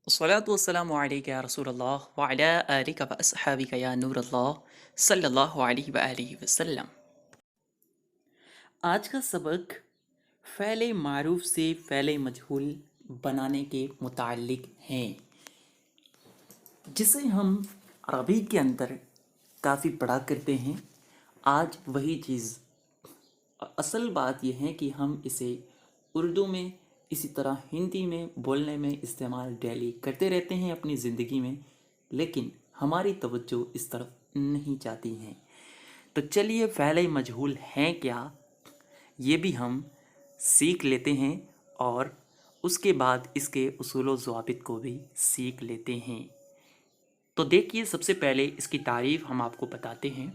الصلاة والسلام عليك يا رسول الله وعلى آلك وأصحابك يا نور الله صلی اللہ علیہ وآلہ وسلم۔ آج کا سبق فعل معروف سے فعل مجہول بنانے کے متعلق ہیں، جسے ہم عربی کے اندر کافی پڑھا کرتے ہیں۔ آج وہی چیز، اصل بات یہ ہے کہ ہم اسے اردو میں اسی طرح ہندی میں بولنے میں استعمال ڈیلی کرتے رہتے ہیں اپنی زندگی میں، لیکن ہماری توجہ اس طرف نہیں جاتی ہیں۔ تو چلیے فعل مجہول ہیں کیا، یہ بھی ہم سیکھ لیتے ہیں اور اس کے بعد اس کے اصول و ضوابط کو بھی سیکھ لیتے ہیں۔ تو دیکھیے، سب سے پہلے اس کی تعریف ہم آپ کو بتاتے ہیں۔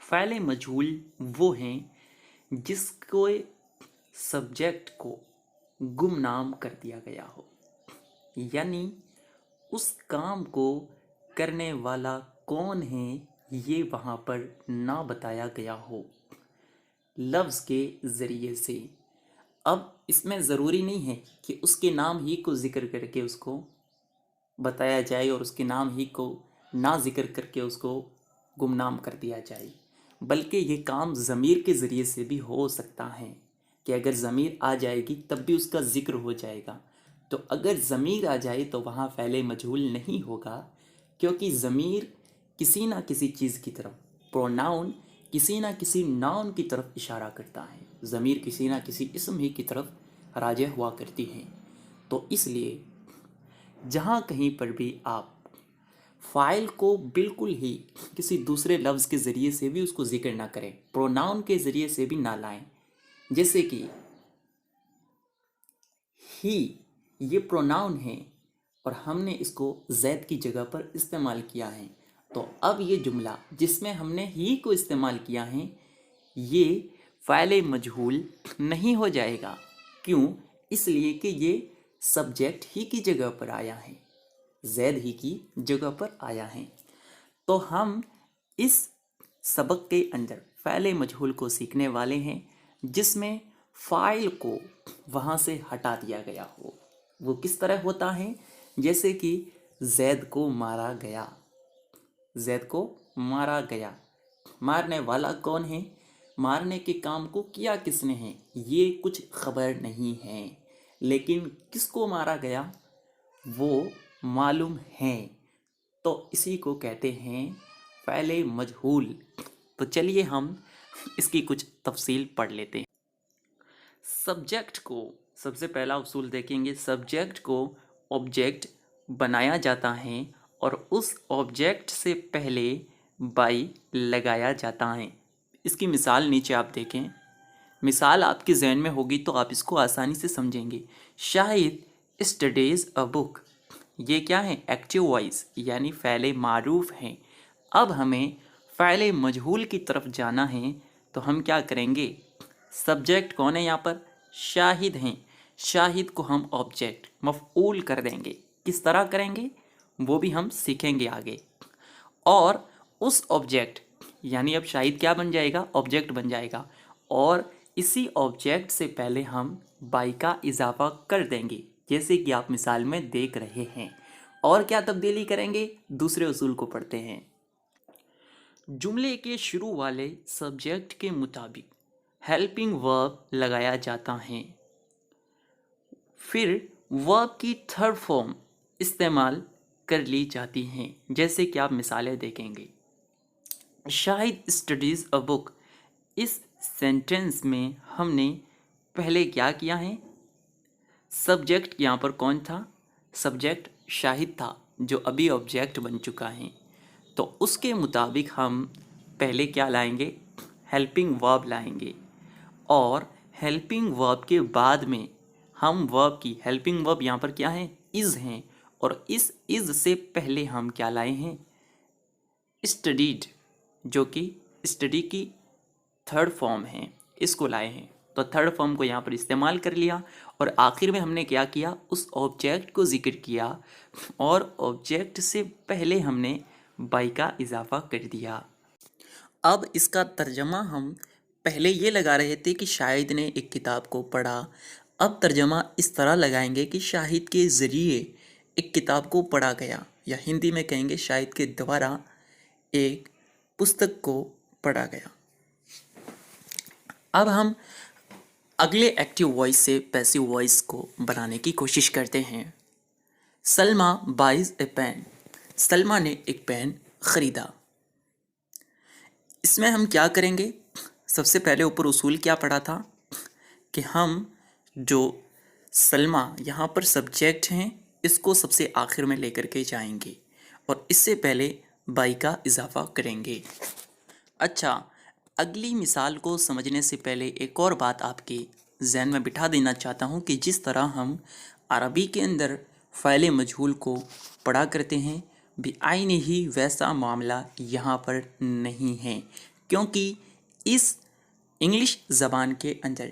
فعل مجہول وہ ہیں جس کو سبجیکٹ کو گمنام کر دیا گیا ہو، یعنی اس کام کو کرنے والا کون ہے یہ وہاں پر نہ بتایا گیا ہو لفظ کے ذریعے سے۔ اب اس میں ضروری نہیں ہے کہ اس کے نام ہی کو ذکر کر کے اس کو بتایا جائے اور اس کے نام ہی کو نہ ذکر کر کے اس کو گمنام کر دیا جائے، بلکہ یہ کام ضمیر کے ذریعے سے بھی ہو سکتا ہے کہ اگر ضمیر آ جائے گی تب بھی اس کا ذکر ہو جائے گا۔ تو اگر ضمیر آ جائے تو وہاں فعل مجہول نہیں ہوگا، کیونکہ ضمیر کسی نہ کسی چیز کی طرف، پروناؤن کسی نہ کسی ناؤن کی طرف اشارہ کرتا ہے، ضمیر کسی نہ کسی اسم ہی کی طرف راجع ہوا کرتی ہے۔ تو اس لیے جہاں کہیں پر بھی آپ فاعل کو بالکل ہی کسی دوسرے لفظ کے ذریعے سے بھی اس کو ذکر نہ کریں، پروناؤن کے ذریعے سے بھی نہ لائیں، جیسے کہ ہی، یہ پروناؤن ہے اور ہم نے اس کو زید کی جگہ پر استعمال کیا ہے، تو اب یہ جملہ جس میں ہم نے ہی کو استعمال کیا ہے یہ فاعل مجہول نہیں ہو جائے گا۔ کیوں؟ اس لیے کہ یہ سبجیکٹ ہی کی جگہ پر آیا ہے، زید ہی کی جگہ پر آیا ہے۔ تو ہم اس سبق کے اندر فعل مجہول کو سیکھنے والے ہیں جس میں فاعل کو وہاں سے ہٹا دیا گیا ہو۔ وہ کس طرح ہوتا ہے؟ جیسے کہ زید کو مارا گیا، زید کو مارا گیا، مارنے والا کون ہے، مارنے کے کام کو کیا کس نے ہے، یہ کچھ خبر نہیں ہے، لیکن کس کو مارا گیا وہ معلوم ہے، تو اسی کو کہتے ہیں فعل مجہول۔ تو چلیے ہم اس کی کچھ تفصیل پڑھ لیتے ہیں۔ سبجیکٹ کو سب سے پہلا اصول دیکھیں گے۔ سبجیکٹ کو آبجیکٹ بنایا جاتا ہے اور اس آبجیکٹ سے پہلے بائی لگایا جاتا ہے۔ اس کی مثال نیچے آپ دیکھیں، مثال آپ کے ذہن میں ہوگی تو آپ اس کو آسانی سے سمجھیں گے۔ شاہد اسٹڈیز اے بک، یہ کیا ہے؟ ایکٹیو وائس، یعنی فعل معروف ہیں۔ اب ہمیں فعل مجہول کی طرف جانا ہے تو ہم کیا کریں گے؟ سبجیکٹ کون ہے یہاں پر؟ شاہد ہیں، شاہد کو ہم آبجیکٹ مفعول کر دیں گے۔ کس طرح کریں گے وہ بھی ہم سیکھیں گے آگے۔ اور اس آبجیکٹ، یعنی اب شاہد کیا بن جائے گا؟ آبجیکٹ بن جائے گا، اور اسی آبجیکٹ سے پہلے ہم بائی کا اضافہ کر دیں گے، جیسے کہ آپ مثال میں دیکھ رہے ہیں۔ اور کیا تبدیلی کریں گے؟ دوسرے اصول کو پڑھتے ہیں۔ جملے کے شروع والے سبجیکٹ کے مطابق ہیلپنگ ورب لگایا جاتا ہے، پھر ورب کی تھرڈ فارم استعمال کر لی جاتی ہیں، جیسے کہ آپ مثالیں دیکھیں گے۔ شاہد اسٹڈیز اے بک، اس سینٹنس میں ہم نے پہلے کیا کیا ہے؟ سبجیکٹ یہاں پر کون تھا؟ سبجیکٹ شاہد تھا جو ابھی آبجیکٹ بن چکا ہے، تو اس کے مطابق ہم پہلے کیا لائیں گے؟ ہیلپنگ ورب لائیں گے، اور ہیلپنگ ورب کے بعد میں ہم ورب کی، ہیلپنگ ورب یہاں پر کیا ہے؟ از ہیں، اور اس از سے پہلے ہم کیا لائے ہیں؟ اسٹڈیڈ، جو کہ اسٹڈی کی تھرڈ فارم ہے، اس کو لائے ہیں۔ تو تھرڈ فارم کو یہاں پر استعمال کر لیا، اور آخر میں ہم نے کیا کیا؟ اس آبجیکٹ کو ذکر کیا، اور آبجیکٹ سے پہلے ہم نے بائی کا اضافہ کر دیا۔ اب اس کا ترجمہ ہم پہلے یہ لگا رہے تھے کہ شاہد نے ایک کتاب کو پڑھا، اب ترجمہ اس طرح لگائیں گے کہ شاہد کے ذریعے ایک کتاب کو پڑھا گیا، یا ہندی میں کہیں گے شاہد کے دوارا ایک پستک کو پڑھا گیا۔ اب ہم اگلے ایکٹیو وائس سے پیسیو وائس کو بنانے کی کوشش کرتے ہیں۔ سلما بائز اے پین، سلما نے ایک پین خریدا۔ اس میں ہم کیا کریں گے؟ سب سے پہلے اوپر اصول کیا پڑھا تھا کہ ہم جو سلما یہاں پر سبجیکٹ ہیں اس کو سب سے آخر میں لے کر کے جائیں گے اور اس سے پہلے بائی کا اضافہ کریں گے۔ اچھا، اگلی مثال کو سمجھنے سے پہلے ایک اور بات آپ کے ذہن میں بٹھا دینا چاہتا ہوں کہ جس طرح ہم عربی کے اندر فعل مجہول کو پڑھا کرتے ہیں، بعین ہی ویسا معاملہ یہاں پر نہیں ہے، کیونکہ اس انگلش زبان کے اندر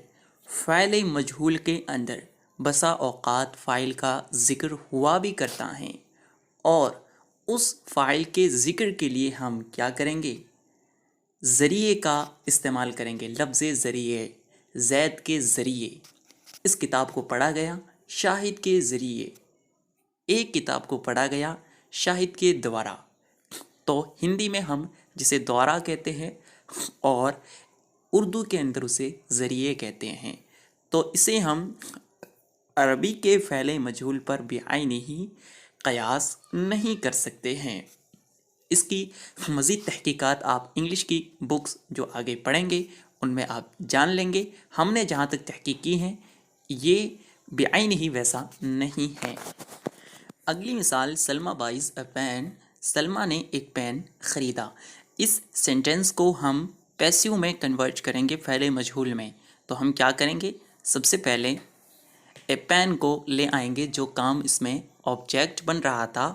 فعل مجہول کے اندر بسا اوقات فاعل کا ذکر ہوا بھی کرتا ہے، اور اس فاعل کے ذکر کے لیے ہم کیا کریں گے؟ ذریعے کا استعمال کریں گے۔ لفظ ذریعے، زید کے ذریعے اس کتاب کو پڑھا گیا، شاہد کے ذریعے ایک کتاب کو پڑھا گیا، شاہد کے دوارا۔ تو ہندی میں ہم جسے دوارا کہتے ہیں اور اردو کے اندر اسے ذریعے کہتے ہیں، تو اسے ہم عربی کے فعل مجہول پر بعین ہی قیاس نہیں کر سکتے ہیں۔ اس کی مزید تحقیقات آپ انگلش کی بکس جو آگے پڑھیں گے ان میں آپ جان لیں گے۔ ہم نے جہاں تک تحقیق کی ہے یہ بعین ہی ویسا نہیں ہے۔ اگلی مثال، سلما بائز اے پین، سلما نے ایک پین خریدا۔ اس سینٹنس کو ہم پیسیو میں کنورٹ کریں گے فعل مجہول میں، تو ہم کیا کریں گے؟ سب سے پہلے اے پین کو لے آئیں گے، جو کام اس میں آبجیکٹ بن رہا تھا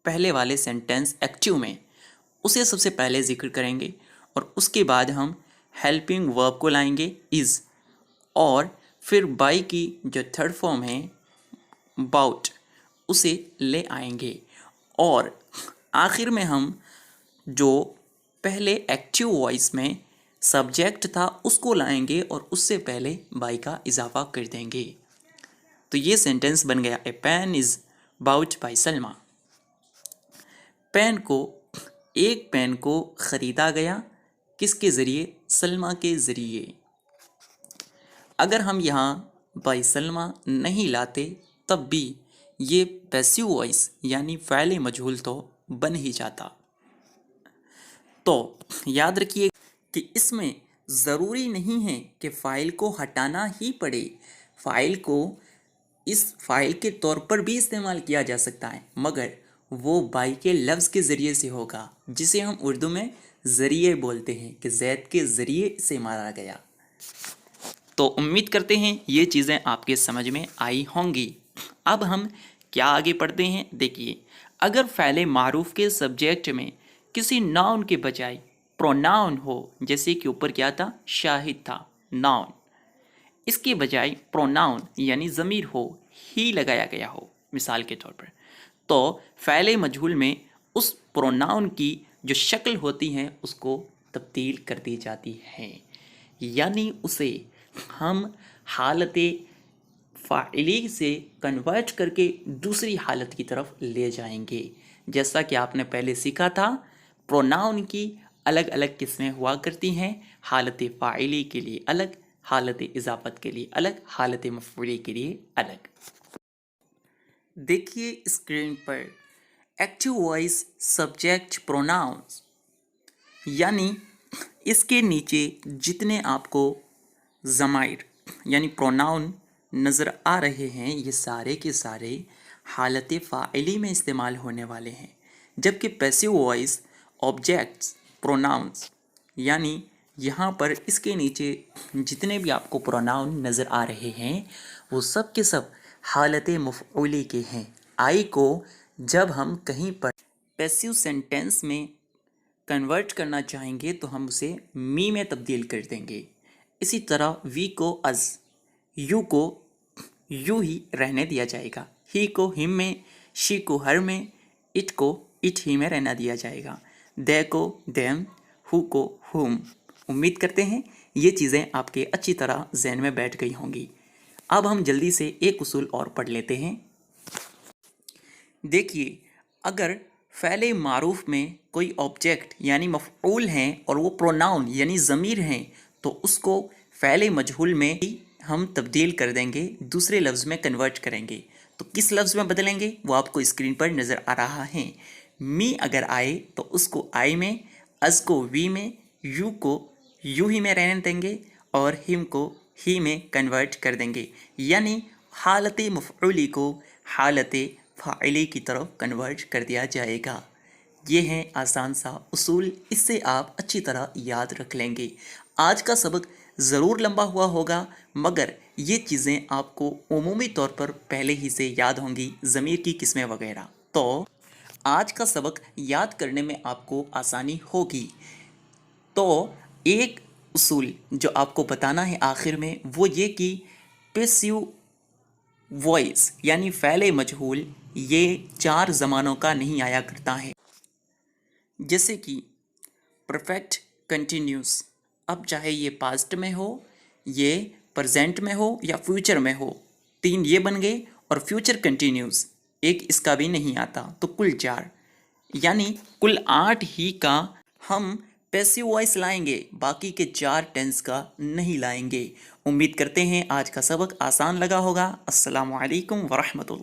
پہلے والے سینٹنس ایکٹیو میں، اسے سب سے پہلے ذکر کریں گے، اور اس کے بعد ہم ہیلپنگ ورب کو لائیں گے از، اور پھر بائی کی جو تھرڈ فارم ہے باؤٹ اسے لے آئیں گے، اور آخر میں ہم جو پہلے ایکٹیو وائس میں سبجیکٹ تھا اس کو لائیں گے اور اس سے پہلے بائی کا اضافہ کر دیں گے۔ تو یہ سینٹنس بن گیا، a pen is bought by Salma. Pen کو، ایک پین کو خریدا گیا، کس کے ذریعے؟ سلما کے ذریعے۔ اگر ہم یہاں بائی سلما نہیں لاتے تب بھی یہ پیسیو وائس یعنی فعل مجہول تو بن ہی جاتا۔ تو یاد رکھیے کہ اس میں ضروری نہیں ہے کہ فاعل کو ہٹانا ہی پڑے، فاعل کو اس فاعل کے طور پر بھی استعمال کیا جا سکتا ہے، مگر وہ بائی کے لفظ کے ذریعے سے ہوگا، جسے ہم اردو میں ذریعے بولتے ہیں کہ زید کے ذریعے سے مارا گیا۔ تو امید کرتے ہیں یہ چیزیں آپ کے سمجھ میں آئی ہوں گی۔ اب ہم کیا آگے پڑھتے ہیں؟ دیکھیے، اگر فعل معروف کے سبجیکٹ میں کسی ناؤن کے بجائے پروناؤن ہو، جیسے کہ اوپر کیا تھا؟ شاہد تھا، ناؤن، اس کے بجائے پروناؤن یعنی ضمیر ہو، ہی لگایا گیا ہو مثال کے طور پر، تو فعل مجہول میں اس پروناؤن کی جو شکل ہوتی ہے اس کو تبدیل کر دی جاتی ہے، یعنی اسے ہم حالت فاعلی سے کنورٹ کر کے دوسری حالت کی طرف لے جائیں گے۔ جیسا کہ آپ نے پہلے سیکھا تھا، پروناؤن کی الگ الگ قسمیں ہوا کرتی ہیں، حالت فاعلی کے لیے الگ، حالت اضافت کے لیے الگ، حالت مفعولی کے لیے الگ۔ دیکھیے اسکرین پر ایکٹیو وائس سبجیکٹ پروناؤنس، یعنی اس کے نیچے جتنے آپ کو ضمائر یعنی پروناؤن نظر آ رہے ہیں یہ سارے کے سارے حالت فاعلی میں استعمال ہونے والے ہیں، جبکہ پیسیو وائس آبجیکٹس پروناؤنس، یعنی یہاں پر اس کے نیچے جتنے بھی آپ کو پروناؤن نظر آ رہے ہیں وہ سب کے سب حالت مفعولی کے ہیں۔ آئی کو جب ہم کہیں پر پیسیو سینٹینس میں کنورٹ کرنا چاہیں گے تو ہم اسے می میں تبدیل کر دیں گے۔ اسی طرح وی کو از، یو کو یو ہی رہنے دیا جائے گا، ہی کو ہم میں، شی کو ہر میں، اٹ کو اٹ ہی میں رہنا دیا جائے گا، دے کو دیم، ہو کو ہوم۔ امید کرتے ہیں یہ چیزیں آپ کے اچھی طرح ذہن میں بیٹھ گئی ہوں گی۔ اب ہم جلدی سے ایک اصول اور پڑھ لیتے ہیں۔ دیکھیے اگر فعل معروف میں کوئی آبجیکٹ یعنی مفعول ہیں اور وہ پروناؤن یعنی ضمیر ہیں تو اس کو فعل مجہول میں ہم تبدیل کر دیں گے، دوسرے لفظ میں کنورٹ کریں گے۔ تو کس لفظ میں بدلیں گے وہ آپ کو اسکرین پر نظر آ رہا ہے۔ می اگر آئے تو اس کو آئی میں، از کو وی میں، یو کو یو ہی میں رہنے دیں گے اور ہم کو ہی میں کنورٹ کر دیں گے، یعنی حالت مفعولی کو حالت فاعلی کی طرف کنورٹ کر دیا جائے گا۔ یہ ہے آسان سا اصول، اس سے آپ اچھی طرح یاد رکھ لیں گے۔ آج کا سبق ضرور لمبا ہوا ہوگا مگر یہ چیزیں آپ کو عمومی طور پر پہلے ہی سے یاد ہوں گی، ضمیر کی قسمیں وغیرہ، تو آج کا سبق یاد کرنے میں آپ کو آسانی ہوگی۔ تو ایک اصول جو آپ کو بتانا ہے آخر میں وہ یہ کہ پیسیو وائس یعنی فعل مجہول یہ 4 زمانوں کا نہیں آیا کرتا ہے، جیسے کہ پرفیکٹ کنٹینیوس، اب چاہے یہ پاسٹ میں ہو، یہ پرزینٹ میں ہو یا فیوچر میں ہو، 3 یہ بن گئے، اور فیوچر کنٹینیوس ایک اس کا بھی نہیں آتا، تو کل 4 یعنی کل 8 ہی کا ہم پیسیو وائس لائیں گے، باقی کے 4 ٹینس کا نہیں لائیں گے۔ امید کرتے ہیں آج کا سبق آسان لگا ہوگا۔ السلام علیکم ورحمۃ اللہ۔